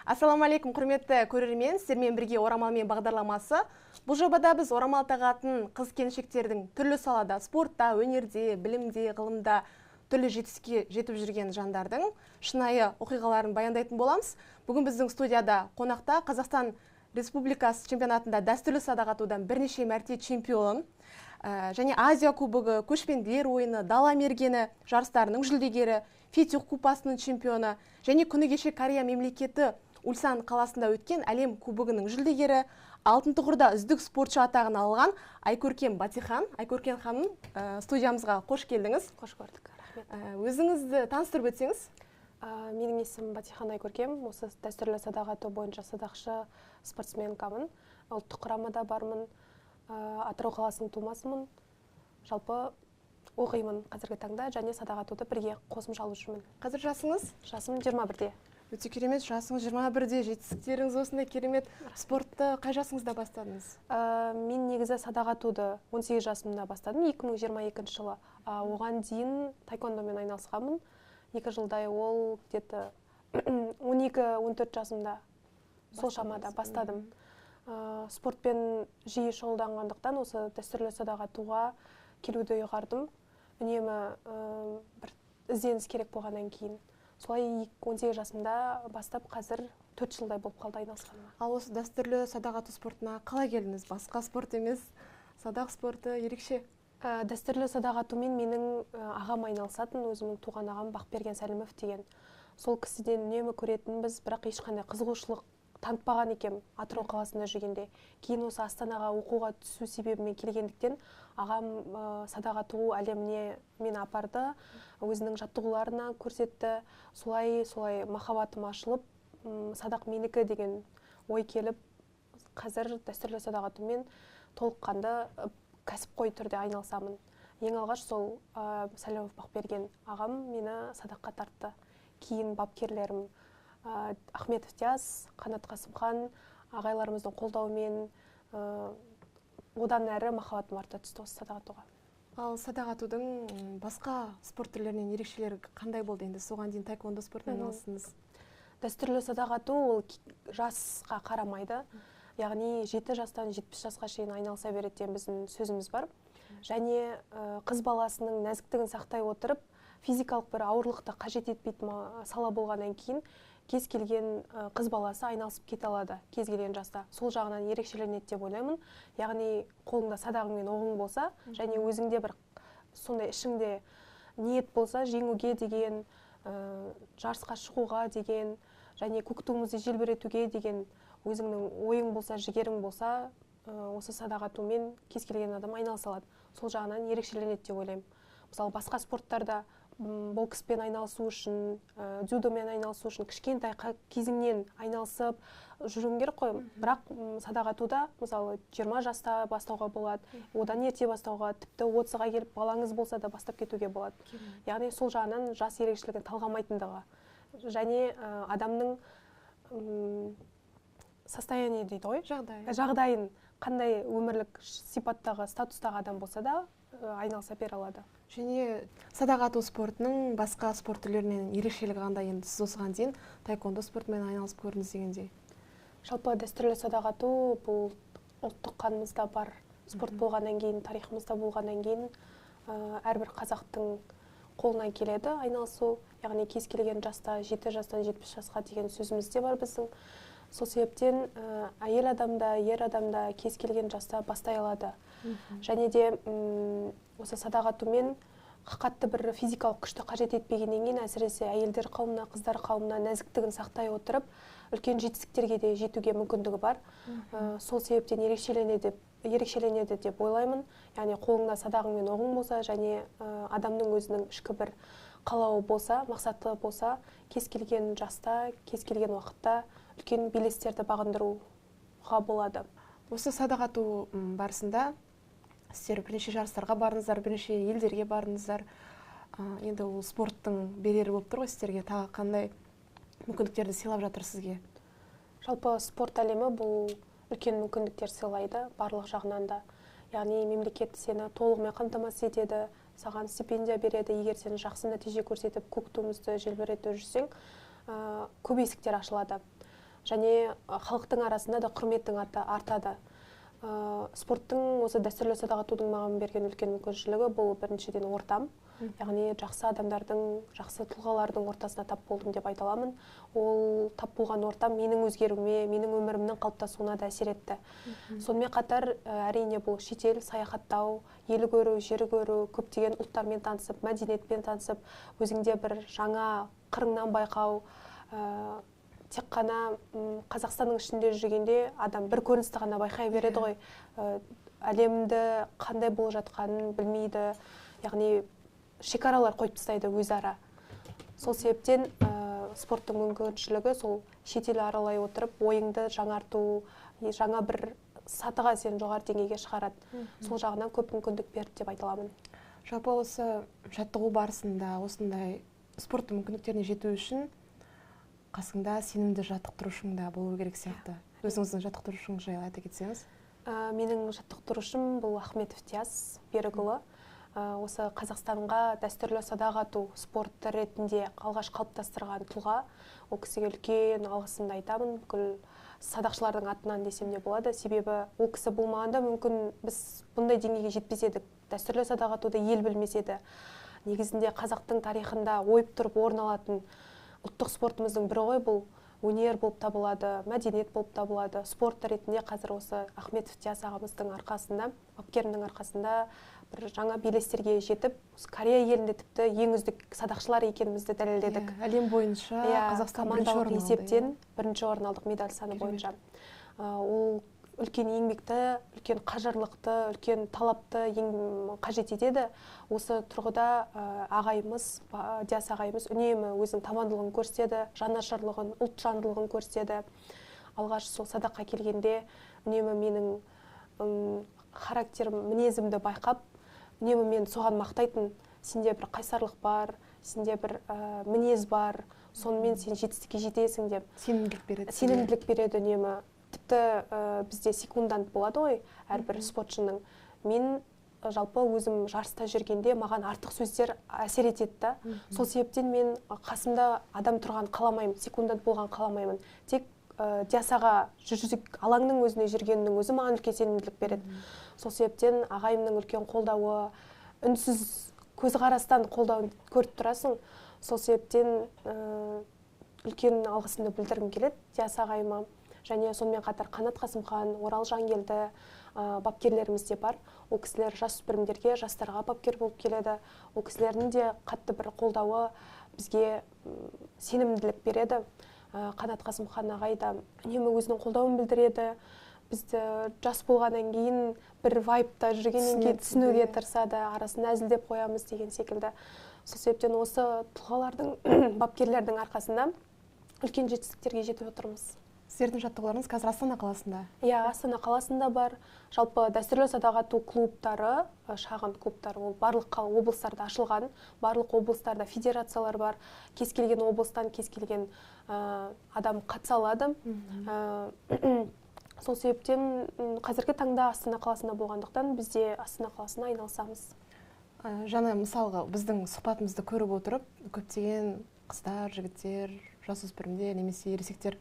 Ассалаумағалейкум, құрметті көрермен, сіздермен бірге Орамалмен бағдарламасы. Бұл жобада біз орамал тағатын қыз-келіншектердің түрлі салада, спортта, өнерде, білімде, ғылымда түрлі жетістікке жетіп жүрген жандардың шынайы оқиғаларын баяндайтын боламыз. Бүгін біздің студияда қонақта Қазақстан Республикасы чемпионатында дәстүрлі садақ атудан бірнеше мәрте чемпион, және Азия кубогы, көшпенділер ойыны, дала мергені жарыстарының жүлдегері, Фетих купасының чемпионы және күні кеше Корея мемлекеті Ульсан қаласында өткен әлем кубогының жүлдегері, алтын тұғырда үздік спортшы атағын алған Айкөркем Батихан. Айкөркем ханым, студиямызға қош келдіңіз. Қош көрдік, рахмет. Өзіңізді таныстырып өтсеңіз? Менің есімім Батихан Айкөркем. Осы дәстүрлі садақ ату бойынша садақшы спортсменкамын. Ұлттық құрамада бармын. Атырау қаласының тумасымын. Жалпы оқимын қазіргі таңда және садақ атуды бірге қосымша алып жүрмін. Қазір жасыңыз? Жасым 21-де. Өте керемет, жасыңыз 21-де, жетістіктеріңіз осындай керемет. Спортты қай жасыңызда бастадыңыз? Мен негізі садақ атуды 18 жасымда бастадым, 2022 жылы. Оған дейін таэквондомен айналысқанмын. 2 жылдай ол где-то 12-14 жасымда сол шамада бастадым. Спортпен жиі шұғылданғандықтан осы дәстүрлі садақ атуға келуді ұйғардым. Үнемі бір ізденіс керек болғаннан кейін. Солай 18 жасымда бастап қазір 4 жылдай болып қалды айналысқаныма. Ал осы дәстүрлі садақ ату спортына қалай келдіңіз? Басқа спорт емес, садақ спорты ерекше. Дәстүрлі садақ атумен менің ағам айналысатын, өзімнің туған ағам Бақберген Сәлімов деген. Сол кісіден үнемі көретінбіз, бірақ ешқандай қызығушылық танытпаған екем Атырау қаласында жүргенде. Кейін осы Астанаға оқуға түсу себебімен келгендіктен ағам садақ ату әлеміне мені апарды, өзінің жаттығуларына көрсетті. Солай махаббатым ашылып, садақ менікі деген ой келіп, қазір дәстүрлі садақ атумен толыққанды кәсіпқой түрде айналысамын. Ең алғаш сол Сәлімов Бақберген ағам мені садаққа тартты. Кейін бапкерлерім Ахметов Диас, Қанат Қасымхан ағайларымыздың қолдауымен одан әрі махаббатым арта түсті осы садақ атуға. Ал садақ атудың басқа спорт түрлерінен ерекшелері қандай болды? Енді соған дейін таэквондо спортымен айналыстыңыз. Дәстүрлі садақ ату ол жасқа қарамайды. Яғни 7 жастан 70 жасқа шейін айналыса береді деген біздің сөзіміз бар. Және қыз баласының нәзіктігін сақтай отырып, физикалық бір ауырлықты қажет етпейтін сала болғаннан кейін кез келген қыз баласы айналысып кете алады кез келген жаста. Сол жағынан ерекшеленеді деп ойлаймын. Яғни қолыңда садағың мен оғың болса, және өзіңде бір сондай ішіңде ниет болса, жеңуге деген, жарысқа шығуға деген, және көк туымызды желбіретуге деген өзіңнің ойың болса, жігерің болса, осы садақ атумен кез келген адам айналыса алады. Сол жағынан ерекшеленеді деп ойлаймын. Мысалы, басқа спорттарда бокспен айналысу үшін, дзюдомен айналысу үшін кішкентай кезіңнен айналысып жүруің керек қой. Бірақ садақ атуда, мысалы, 20 жаста бастауға болады, одан ерте бастауға, тіпті 30-ға келіп балаңыз болса да бастап кетуге болады. Яғни сол жағынан жас ерекшелігін талғамайтындығы. Және адамның состояние дейді ғой, жағдайын қандай өмірлік сипаттағы, статустағы адам болса да айналыса бере алады. Және садақ ату спортының басқа спорт түрлерінен ерекшелігі қандай? Енді сіз осыған дейін таэквондо спортымен айналысып көрдіңіз дегендей. Жалпы дәстүрлі садақ ату бұл ұлттық қанымызда бар спорт болғаннан кейін, тарихымызда болғаннан кейін әрбір қазақтың қолынан келеді айналысу. Яғни кез келген жаста, 7 жастан 70 жасқа деген сөзіміз де бар біздің. Сол себептен әйел адамда, ер адамда кез келген жаста бастай алады. Және де осы садақ атумен қатты бір физикалық күшті қажет етпегеннен кейін, әсіресе әйелдер қауымына, қыздар қауымына нәзіктігін сақтай отырып, үлкен жетістіктерге де жетуге мүмкіндігі бар. Сол себептен ерекшеленеді деп ойлаймын. Яғни қолыңда садағың мен оғың болса, және адамның өзінің ішкі бір қалауы болса, мақсаты болса, кез келген жаста, кез келген уақытта үлкен белестерді бағындыруға болады. Осы садақ ату барысында сіздер бірнеше жарыстарға барыңыздар, бірнеше елдерге барыңыздар. Енді ол спорттың берері болып тұр ғой сіздерге, тағы қандай мүмкіндіктерді сыйлап жатыр сізге? Жалпы спорт әлемі бұл үлкен мүмкіндіктер сыйлайды, барлық жағынан да. Яғни мемлекет сені толығымен қамтамасыз етеді, саған стипендия береді, егер сен жақсы нәтиже көрсетіп, көк туымызды желбіретіп жүрсең, көп есіктер ашылады. және халықтың арасында да құрметтің артады. Спорттың осы дәстүрлі садақ атудың маған берген үлкен мүмкіншілігі бұл біріншіден ортам, яғни жақсы адамдардың, жақсы тұлғалардың ортасына тап болдым деп айта аламын. Ол тап болған ортам менің өзгеруіме, менің өмірімнің қалыптасуына да әсер етті. Сонымен қатар әрине бұл шетел, саяхаттау, елі көру, жері көру, көптеген ұлттармен танысып, мәдениетпен танысып, өзіңде бір жаңа қырыңнан байқау, тек қана Қазақстанның ішінде жүргенде адам бір көріністі ғана байқай береді ғой. Әлемді қандай болып жатқанын білмейді, яғни шекаралар қойып тастайды өзара. Сол себептен спорттың мүмкіншілігі сол шетел аралай отырып, ойыңды жаңарту, жаңа бір сатыға сен жоғары деңгейге шығарады. Сол жағынан көп мүмкіндік берді деп айта аламын. Жалпы осы жаттығу барысында осындай спорттың мүмкіндіктеріне жету үшін қасыңда сенімді жаттықтырушың да болу керек сияқты. Өзіңіздің жаттықтырушыңыз жайлы айта кетсеңіз. Менің жаттықтырушым бұл Ахметов Диас Берікұлы. Осы Қазақстанға дәстүрлі садақ ату спорты ретінде алғаш қалыптастырған тұлға. Ол кісіге үлкен алғысымды айтамын, бүкіл садақшылардың атынан десем де болады. Себебі ол кісі болмағанда мүмкін біз бұндай деңгейге жетпес едік. Дәстүрлі садақ атуды ел білмес еді. Негізінде қазақтың тарихында ойып тұрып орын алатын ұлттық спортымыздың бірі ғой, бұл өнер болып табылады, мәдениет болып табылады. Спорт ретінде қазір осы Ахметов Диас ағамыздың арқасында, бапкерімнің арқасында бір жаңа белестерге жетіп, Корея елінде тіпті ең үздік садақшылар екенімізді дәлелдедік. Әлем бойынша Қазақстан командалық есептен бірінші орын алдық медаль саны бойынша. Ол үлкен еңбекті, үлкен қажырлықты, үлкен талапты қажет етеді. Осы тұрғыда ағайымыз, Диас ағайымыз үнемі өзінің табандылығын көрсетеді, жанашырлығын, ұлт жандылығын көрсетеді. Алғаш сол садаққа келгенде үнемі менің характерім, мінезімді байқап, үнемі мен соған мақтайтын, сенде бір қайсарлық бар, сенде бір мінез бар, сонымен сен жетістікке жетесің деп. Сенімділік береді үнемі. Тіпті бізде секундант болады ғой, әрбір спортшының. Мен жалпы өзім жарыста жүргенде маған артық сөздер әсер етеді. Сол себептен мен қасымда адам тұрған қаламаймын, секундант болған қаламаймын. Тек Диасаға жүзік алаңның өзіне жүргеннің өзі маған үлкен сенімділік береді. Сол себептен ағайымның үлкен қолдауы, үнсіз көзқарастан қолдауын көріп тұрасың. Сол себептен үлкен алғысымды білдіргім келеді Диас ағайыма. Және сонымен қатар Қанат Қасымхан, Орал Жангелді бапкерлеріміз де бар. Ол кісілер жасөспірімдерге, жастарға бапкер болып келеді. Ол кісілердің де қатты бір қолдауы бізге сенімділік береді. Қанат Қасымхан ағай да үнемі өзінің қолдауын білдіреді. Бізді жас болғаннан кейін бір вайпта жүргеннен кейін түсінуге тырысады, арасын әзілдеп қоямыз деген секілді. Сол себептен осы тұлғалардың, бапкерлердің арқасында үлкен жетістіктерге жетіп отырмыз. Сіздердің жаттығуларыңыз қазір Астана қаласында? Иә, Астана қаласында бар. Жалпы дәстүрлі садақ ату клубтары, шағын клубтар, ол барлық облыстарда ашылған. Барлық облыстарда федерациялар бар. Кез келген облыстан кез келген адам қатыса алады. Сол себептен қазіргі таңда Астана қаласында болғандықтан бізде Астана қаласына айналысамыз. Жаңа мысалға біздің сұхбатымызды көріп отырып, көптеген қыздар, жігіттер, жасөспірімдер немесе ересектер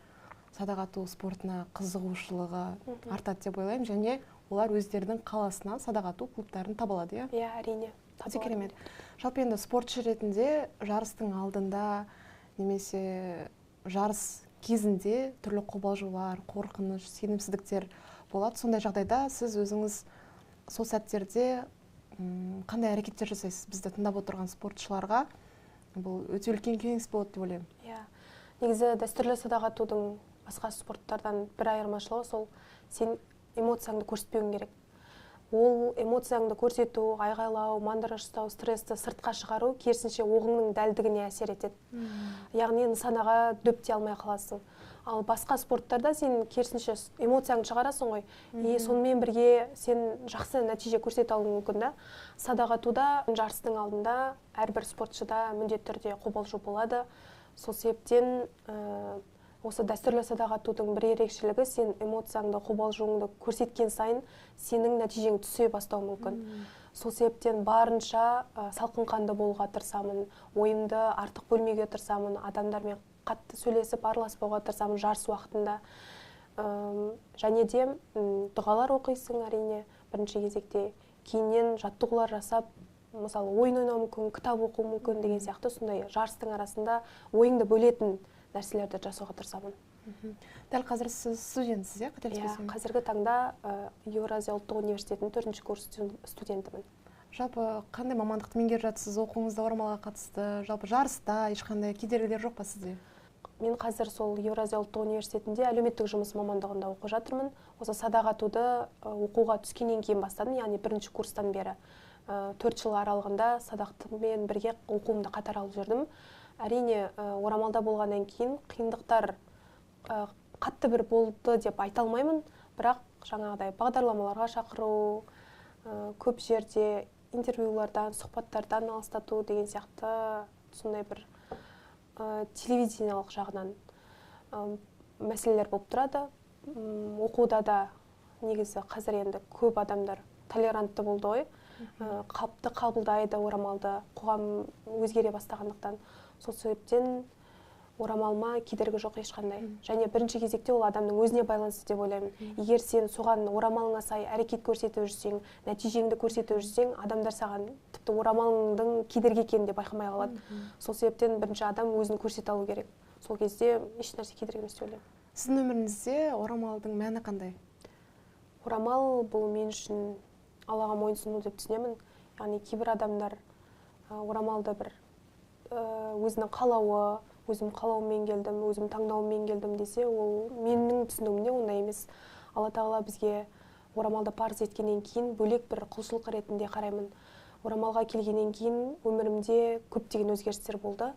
садақ ату спортына қызығушылығы артады деп ойлаймын, және олар өздерінің қаласынан садақ ату клубтарын таба алады, иә? Иә, әрине. Керемет. Жалпы енді спортшы ретінде жарыстың алдында немесе жарыс кезінде түрлі қобалжулар, қорқыныш, сенімсіздіктер болады. Сондай жағдайда сіз өзіңіз сол сәттерде қандай әрекеттер жасайсыз? Бізді тыңдап отырған спортшыларға бұл өте үлкен кеңес болады деп ойлаймын. Иә. Негізі дәстүрлі садақ атудың басқа спорттардан бір айырмашылығы сол сен эмоцияңды көрсетпеуің керек. Ол эмоцияңды көрсету, айғайлау, мандыраш ұстау, стрессті сыртқа шығару керісінше оғыңның дәлдігіне әсер етеді. Яғни нысанаға дөпте алмай қаласың. Ал басқа спорттарда сен керісінше эмоцияңды шығарасың ғой. Сонымен бірге сен жақсы нәтиже көрсете алуың мүмкін да. Садақ атуда жарыстың алдында әрбір спортшыда міндетті түрде қобалжу болады. Сол себептен осы дәстүрлі садақ атудың бір ерекшелігі сен эмоцияңды, қобалжуыңды көрсеткен сайын сенің нәтижең түсе бастауы мүмкін. сол себептен барынша салқынқанды болуға тырысамын, ойымды артық бөлмеуге тырысамын, адамдармен қатты сөйлесіп араласпауға тырысамын жарыс уақытында. Және де дұғалар оқисың әрине бірінші кезекте, кейіннен жаттығулар жасап, мысалы ойын ойнау мүмкін, кітап оқу мүмкін деген сияқты сондай жарыстың арасында ойыңды бөлетін нәрселерді жасауға тырысамын. Дәл қазір сіз студентсіз, иә, қателеспесем? Қазіргі таңда Еуразия ұлттық университетінің 4-ші курс студентімін. Жалпы қандай мамандықты меңгеріп жатсыз, оқуыңызда орамалға қатысты, жалпы жарыста ешқандай кедергілер жоқ па сізде? Мен қазір сол Еуразия ұлттық университетінде әлеуметтік жұмыс мамандығында оқып жатырмын. Осы садақ атуды оқуға түскеннен кейін бастадым, яғни 1-ші курстан бері 4 жыл аралығында садақтымен бірге оқуымды қатар алып жүрдім. Әрине, орамалда болғаннан кейін қиындықтар қатты бір болды деп айта алмаймын, бірақ жаңағыдай бағдарламаларға шақыру, көп жерде интервьюлардан, сұхбаттардан алыстату деген сияқты сондай бір телевизиялық жағынан мәселелер болып тұрады. Оқуда да негізі қазір енді көп адамдар толерантты болды ғой, қалыпты қабылдайды орамалды, қоғам өзгере бастағандықтан. Сол себептен орамалыма кедергі жоқ ешқандай. Және бірінші кезекте ол адамның өзіне байланысты деп ойлаймын. Егер сен соған орамалыңа сай әрекет көрсетіп жүрсең, нәтижеңді көрсетіп жүрсең, адамдар саған тіпті орамалыңдың кедергі екенін де байқамай қалады. Сол себептен бірінші адам өзін көрсете алу керек. Сол кезде ешнәрсе кедергі емес деп ойлаймын. Сіздің өміріңізде орамалдың мәні қандай? Орамал бұл мен үшін Аллаға мойынсыну деп түсінемін. Яғни кейбір адамдар орамалды бір өзінің қалауы, өзім қалауыммен келдім, өзім таңдауыммен келдім десе, ол менің түсінігімде ондай емес. Алла тағала бізге орамалды парыз еткеннен кейін бөлек бір құлшылық ретінде қараймын. Орамалға келгеннен кейін өмірімде көптеген өзгерістер болды.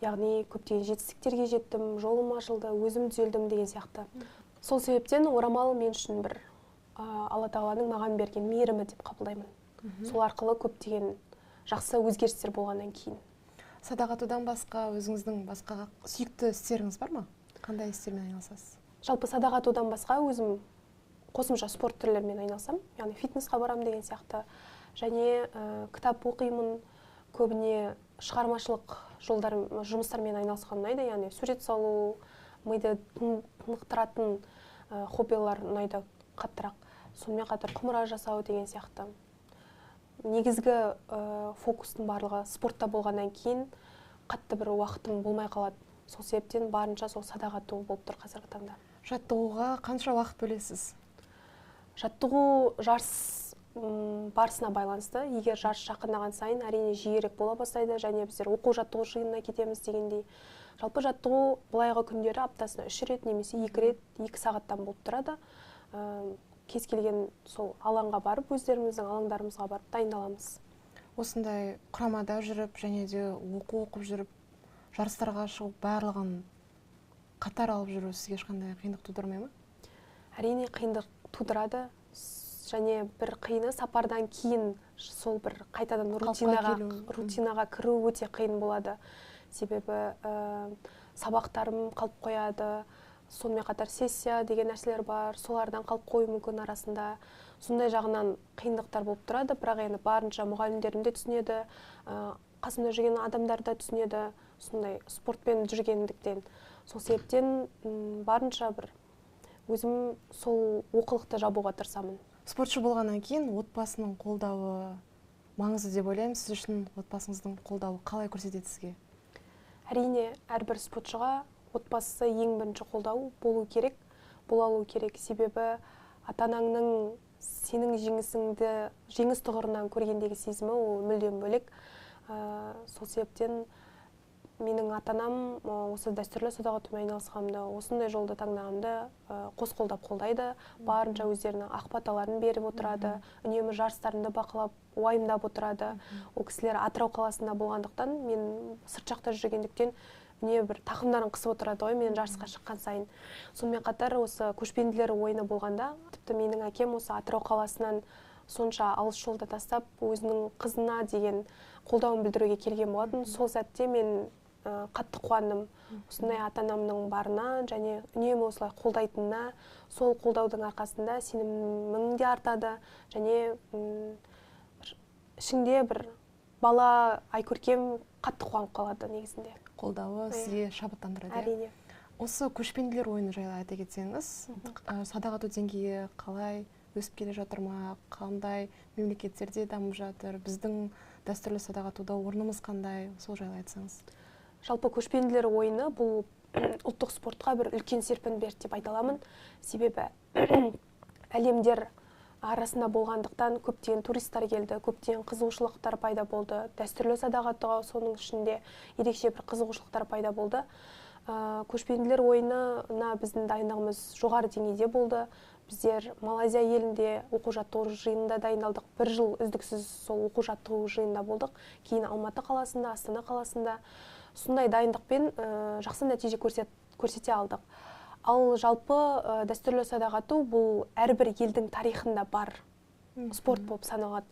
Яғни көптеген жетістіктерге жеттім, жолым ашылды, өзім түзелдім деген сияқты. Сол себептен орамал мен үшін бір Алла тағаланың маған берген мейірімі деп қабылдаймын. Сол арқылы көптеген жақсы өзгерістер болғаннан кейін. Садақ атудан басқа өзіңіздің басқа сүйікті істеріңіз бар ма? Қандай істермен айналысасыз? Жалпы садақ атудан басқа өзім қосымша спорт түрлерімен айналысам, яғни фитнесқа барам деген сияқты. Және кітап оқимын, көбіне шығармашылық жұмыстармен айналысқан ұнайды, яғни сурет салу, миды тынықтыратын хоббилар ұнайды қаттырақ. Сонымен қатар құмыра жасау деген сияқты. Негізгі фокустың барлығы спортта болғаннан кейін қатты бір уақытым болмай қалады. Сол себептен барынша сол садақ ату болып тұр қазіргі таңда. Жаттығуға қанша уақыт бөлесіз? Жаттығу жарыс барысына байланысты. Егер жарыс жақындаған сайын әрине жиірек бола бастайды, және біздер оқу жаттығу жиынына кетеміз дегендей. Жалпы жаттығу былайғы күндері аптасына 3 рет немесе 2 рет 2 сағаттан болып тұрады. Кез келген сол алаңға барып, өздеріміздің алаңдарымызға барып дайындаламыз. Осындай құрамада жүріп, және де оқу оқып жүріп, жарыстарға шығып, барлығын қатар алып жүру сізге ешқандай қиындық тудырмай ма? Әрине қиындық тудырады. Және бір қиыны сапардан кейін сол бір қайтадан рутинаға кіру өте қиын болады. Себебі сабақтарым қалып қояды. Сонымен қатар сессия деген нәрселер бар, солардан қалып қою мүмкін арасында. Сондай жағынан қиындықтар болып тұрады, бірақ енді барынша мұғалімдерім де түсінеді, қасымда жүрген адамдар да түсінеді, сондай спортпен жүргендіктен. Сол себептен барынша бір өзім сол оқылықты жабуға тырысамын. Спортшы болғаннан кейін отбасының қолдауы маңызды деп ойлаймын. Сіз үшін отбасыңыздың қолдауы қалай көрсетеді сізге? Әрине, әрбір спортшыға отбасы ең бірінші қолдау болу керек, бола алу керек. Себебі ата-анаңның сенің жеңіс тұғырынан көргендегі сезімі ол мүлдем бөлек. Сол себептен менің ата-анам осы дәстүрлі садақ атумен айналысқанымды, осындай жолды таңдағанымды қос қолдап қолдайды. Барынша өздерінің ақпаталарын беріп отырады, үнемі жарыстарымды бақылап, уайымдап отырады. Ол кісілер Атырау қаласында болғандықтан, мен сырт жақта жүргендіктен үнемі бір тақымдарын қысып отырады ғой, мен жарысқа шыққан сайын. Сонымен қатар осы көшпенділер ойыны болғанда, тіпті менің әкем осы Атырау қаласынан сонша алыс жолды тастап, өзінің қызына деген қолдауын білдіруге келген болатын. Сол сәтте мен қатты қуандым. Осындай ата-анамның барына және үнемі осылай қолдайтынына, сол қолдаудың арқасында сенімім де артады, және ішіңде бір бала Айкөркем қатты қуанып қалады негізінде. Қолдауы сізге шабыттандырады. Әрине. Осы көшпенділер ойыны жайлы айта кетсеңіз, садақ ату деңгейі қалай өсіп келе жатыр ма, қандай мемлекеттерде дамып жатыр, біздің дәстүрлі садақ атуда орнымыз қандай, сол жайлы айтсаңыз. Жалпы көшпенділер ойыны бұл ұлттық спортқа бір үлкен серпін берді деп айта аламын. Себебі әлемдер арасында болғандықтан көптеген туристер келді, көптеген қызығушылықтар пайда болды. Дәстүрлі садақ атуға соның ішінде ерекше бір қызығушылықтар пайда болды. Көшпенділер ойынына біздің дайындығымыз жоғары деңгейде болды. Біздер Малайзия елінде оқу жаттығу жиынында дайындалдық. Бір жыл үздіксіз сол оқу жаттығу жиынында болдық. Кейін Алматы қаласында, Астана қаласында сондай дайындықпен жақсы нәтиже көрсете алдық. Ал жалпы дәстүрлі садақ ату бұл әрбір елдің тарихында бар спорт болып саналады.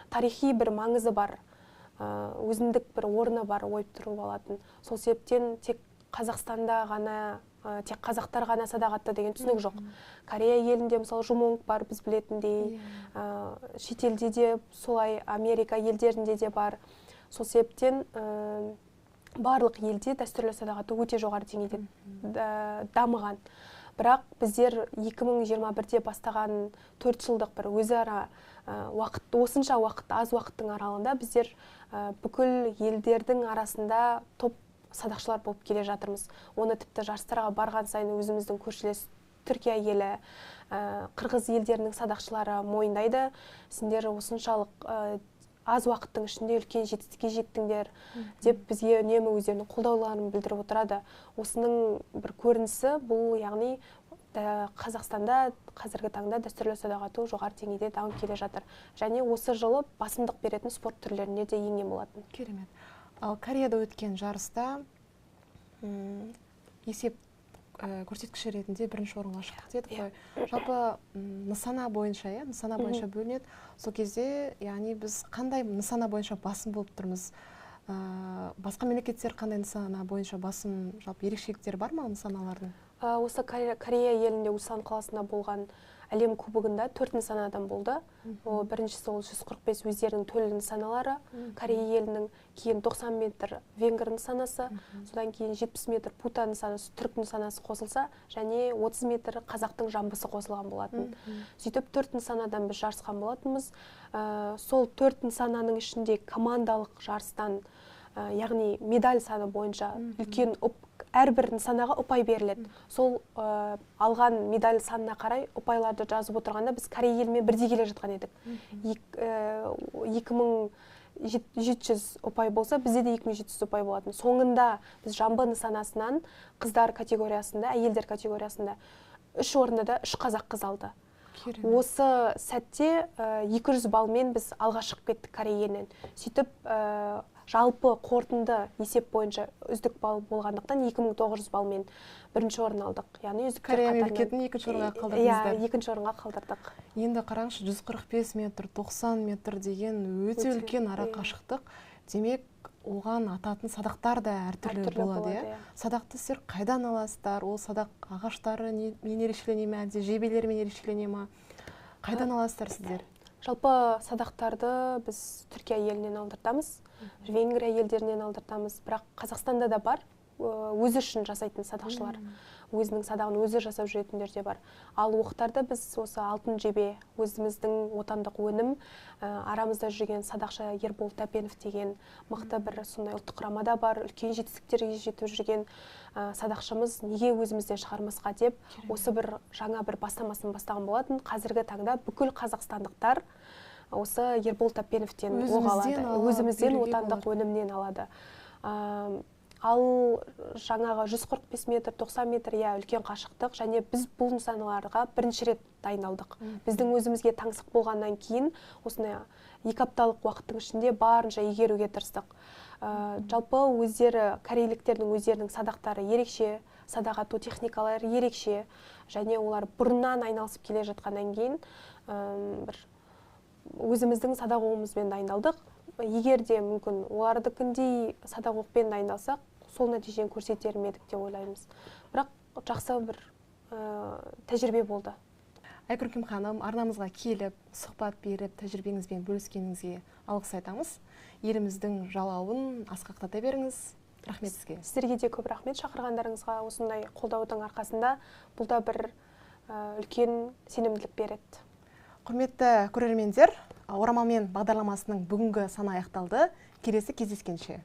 Тарихи бір маңызы бар, өзіндік бір орны бар ойып тұрып алатын. Сол себептен тек Қазақстанда ғана, тек қазақтар ғана садақ атты деген түсінік жоқ. Корея елінде мысалы жумонг бар, біз білетіндей, шетелде де солай, Америка елдерінде де бар. Сол себептен барлық елде дәстүрлі садақ ату өте жоғары деңгейде дамыған. Бірақ біздер 2021-де бастаған 4 жылдық бір өзара уақыт, осынша уақыт, аз уақыттың аралығында біздер бүкіл елдердің арасында топ садақшылар болып келе жатырмыз. Оны тіпті жарыстарға барған сайын өзіміздің көршілес Түркия елі, Қырғыз елдерінің садақшылары мойындайды. Сендер осыншалық аз уақыттың ішінде үлкен жетістікке жеттіңдер деп бізге үнемі өздерінің қолдауларын білдіріп отырады. Осының бір көрінісі бұл, яғни Қазақстанда қазіргі таңда дәстүрлі садақ ату жоғары деңгейде дамып келе жатыр. Және осы жылы басымдық беретін спорт түрлеріне де енген болатын. Керемет. Ал Кореяда өткен жарыста есеп көрсеткіші ретінде бірінші орынға шықтық дедік қой. Жалпы нысана бойынша бөлінеді. Сол кезде, яғни біз қандай нысана бойынша басым болып тұрмыз? Басқа мемлекеттер қандай нысана бойынша басым, жалпы ерекшеліктер бар ма нысаналардың? Осы Корея елінде Усан қаласында болған әлем кубогында 4 нысанадан болды. Біріншісі ол 145 өздерінің төлі нысаналары, Корея елінің, кейін 90 метр Венгр нысанасы, содан кейін 70 метр Пута нысанасы, түрік нысанасы қосылса, және 30 метр қазақтың жамбысы қосылған болатын. Сөйтіп 4 нысанадан біз жарысқан болатынбыз. Сол 4 нысананың ішінде командалық жарыстан, яғни медаль саны бойынша үлкен әрбір нысанаға ұпай беріледі. Сол алған медаль санына қарай ұпайларды жазып отырғанда біз Корея елімен бірдей келе жатқан едік. 2700 ұпай болса, бізде де 2700 ұпай болатын. Соңында біз жамбы нысанасынан қыздар категориясында, әйелдер категориясында 3 орында да 3 қазақ қыз алды. Осы сәтте 200 балмен біз алға шығып кеттік Корея елінен. Сөйтіп жалпы қорытынды есеп бойынша үздік балл болғандықтан 2900 балмен бірінші орын алдық. Яғни үздіктер Корея мемлекетін екінші орынға қалдырдыңыздар. Иә, екінші орынға қалдырдық. Енді қараңызшы, 145 метр, 90 метр деген өте үлкен ара қашықтық. Демек, оған ататын садақтар да әртүрлі болады, иә? Садақты сіздер қайдан аласыздар? Ол садақ ағаштары мен ерекшелене ме, әлде жебелермен ерекшелене ме? Қайдан аласыздар сіздер? Жалпы садақтарды біз Түркия елінен алдыртамыз, Венгрия елдерінен алдыртамыз, бірақ Қазақстанда да бар өзі үшін жасайтын садақшылар. Өзінің садағын өзі жасап жүретіндер де бар. Ал оқтарды біз осы алтын жебе, өзіміздің отандық өнім, арамызда жүрген садақшы Ербол Тәпенов деген мықты бір сондай ұлттық құрамада бар, үлкен жетістіктерге жетіп жүрген садақшымыз неге өзімізден шығармасқа деп, осы бір жаңа бір бастамасын бастаған болатын. Қазіргі таңда бүкіл қазақстандықтар осы Ербол Тәпеновтен оқ алады, өзімізден отандық өнімнен алады. Ал жаңағы 145 метр, 90 метр, иә, үлкен қашықтық, және біз бұл нысаналарға бірінші рет дайындалдық. Біздің өзімізге таңсық болғаннан кейін, осындай 2 апталық уақыттың ішінде барынша игеруге тырыстық. Жалпы өздері, корейліктердің өздерінің садақтары ерекше, садақ ату техникалары ерекше, және олар бұрыннан айналысып келе жатқаннан кейін бір өзіміздің садақ оғымызбен дайындалдық. Егер де мүмкін олардыкіндей садақ оқпен дайындалсақ, сол нәтижені көрсетер ме едік деп ойлаймыз. Бірақ жақсы бір тәжірибе болды. Айкүркім ханым, арнамызға келіп, сұхбат беріп, тәжірибеңізбен бөліскеніңізге алғыс айтамыз. Еліміздің жалауын асқақтата беріңіз. Рахмет сізге. Сіздерге де көп рахмет шақырғандарыңызға. Осындай қолдаудың арқасында бұл да бір үлкен сенімділік береді. Құрметті көрермендер, Орамалмен бағдарламасының бүгінгі саны аяқталды. Келесі кездескенше.